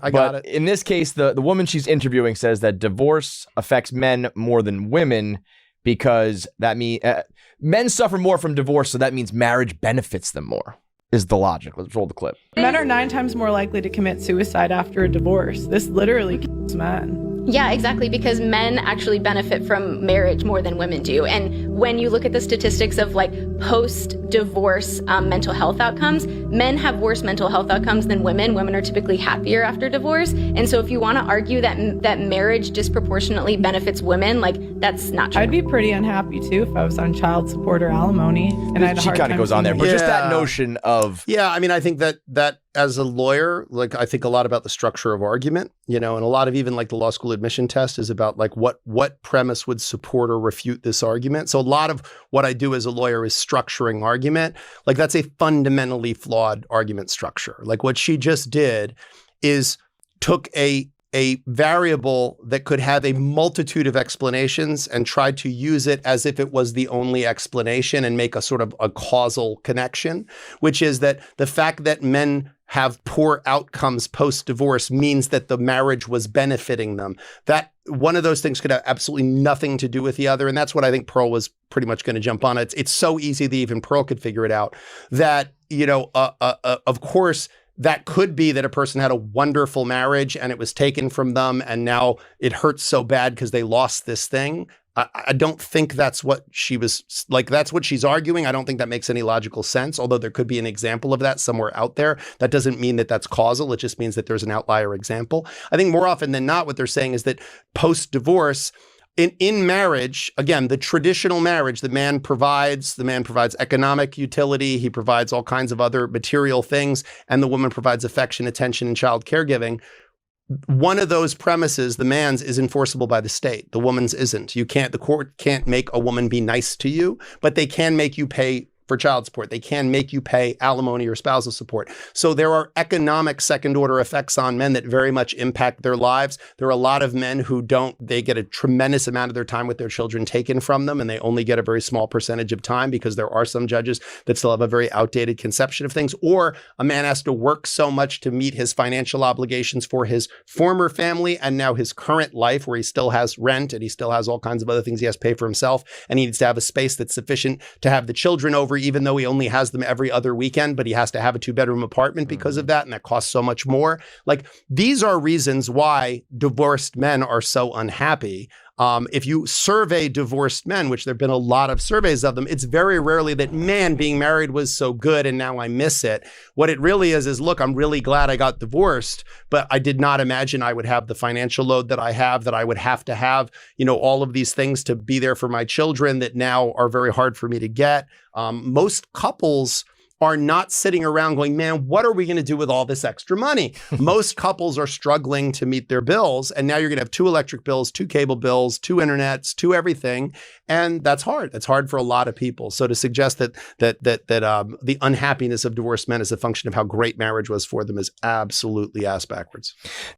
I got But it. in this case, the woman she's interviewing says that divorce affects men more than women because that means men suffer more from divorce, so that means marriage benefits them more, is the logic. Let's roll the clip. Men are 9 times more likely to commit suicide after a divorce. This literally kills men. Yeah, exactly, because men actually benefit from marriage more than women do. And when you look at the statistics of like post-divorce mental health outcomes, men have worse mental health outcomes than women. Women are typically happier after divorce. And so if you want to argue that marriage disproportionately benefits women, like that's not true. I'd be pretty unhappy too if I was on child support or alimony. And I had a She hard kind of time goes on there, seeing but it. just that Yeah. notion of Yeah, I mean, I think that as a lawyer, like I think a lot about the structure of argument, and a lot of even like the law school admission test is about like what premise would support or refute this argument. So a lot of what I do as a lawyer is structuring argument. Like that's a fundamentally flawed argument structure. Like what she just did is took a variable that could have a multitude of explanations and tried to use it as if it was the only explanation and make a sort of a causal connection, which is that the fact that men have poor outcomes post-divorce means that the marriage was benefiting them. That one of those things could have absolutely nothing to do with the other. And that's what I think Pearl was pretty much going to jump on. It's so easy that even Pearl could figure it out that, of course, that could be that a person had a wonderful marriage and it was taken from them and now it hurts so bad because they lost this thing. I don't think that's what she was like. That's what she's arguing. I don't think that makes any logical sense, although there could be an example of that somewhere out there. That doesn't mean that that's causal. It just means that there's an outlier example. I think more often than not, what they're saying is that post-divorce, in marriage, again, the traditional marriage, the man provides economic utility, he provides all kinds of other material things, and the woman provides affection, attention, and child caregiving. One of those premises, the man's, is enforceable by the state. The woman's isn't. The court can't make a woman be nice to you, but they can make you pay for child support. They can make you pay alimony or spousal support. So there are economic second order effects on men that very much impact their lives. There are a lot of men who they get a tremendous amount of their time with their children taken from them, and they only get a very small percentage of time because there are some judges that still have a very outdated conception of things. Or a man has to work so much to meet his financial obligations for his former family and now his current life, where he still has rent and he still has all kinds of other things he has to pay for himself, and he needs to have a space that's sufficient to have the children over, even though he only has them every other weekend, but he has to have a 2-bedroom apartment because of that, and that costs so much more. Like, these are reasons why divorced men are so unhappy. If you survey divorced men, which there have been a lot of surveys of them, it's very rarely that, man, being married was so good and now I miss it. What it really is, look, I'm really glad I got divorced, but I did not imagine I would have the financial load that I have, that I would have to have, all of these things to be there for my children that now are very hard for me to get. Most couples are not sitting around going, man, what are we going to do with all this extra money? Most couples are struggling to meet their bills. And now you're going to have 2 electric bills, 2 cable bills, 2 internets, 2 everything. And that's hard. That's hard for a lot of people. So to suggest that the unhappiness of divorced men is a function of how great marriage was for them is absolutely ass backwards.